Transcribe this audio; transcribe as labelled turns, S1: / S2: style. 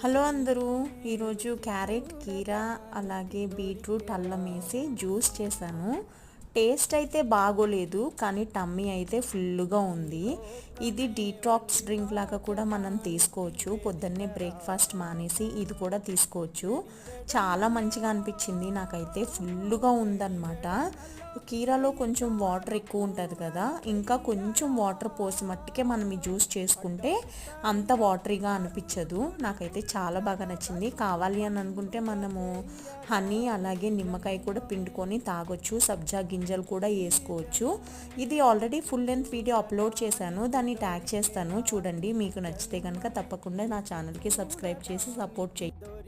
S1: Hello అందరూ, ఈరోజు carrot కీరా అలాగే బీట్రూట్ అల్లం వేసి జ్యూస్ చేశాను. టేస్ట్ అయితే బాగోలేదు, కానీ టమ్మీ అయితే ఫుల్గా ఉంది. ఇది డీటాక్స్ డ్రింక్ లాగా కూడా మనం తీసుకోవచ్చు. పొద్దున్నే బ్రేక్ఫాస్ట్ మానేసి ఇది కూడా తీసుకోవచ్చు. చాలా మంచిగా అనిపించింది నాకైతే. ఫుల్గా ఉందన్నమాట. కీరాలో కొంచెం వాటర్ ఎక్కువ ఉంటుంది కదా, ఇంకా కొంచెం వాటర్ పోసి మట్టుకే మనం ఈ జ్యూస్ చేసుకుంటే అంత వాటరీగా అనిపించదు. నాకైతే చాలా బాగా నచ్చింది. కావాలి అని అనుకుంటే మనము హనీ అలాగే నిమ్మకాయ కూడా పిండుకొని తాగొచ్చు. సబ్జా గింజలు కూడా వేసుకోవచ్చు. ఇది already full length video upload చేశాను, దాన్ని ట్యాగ్ చేస్తాను చూడండి. మీకు నచ్చితే కనుక తప్పకుండా నా ఛానల్కి సబ్స్క్రైబ్ చేసి సపోర్ట్ చేయండి.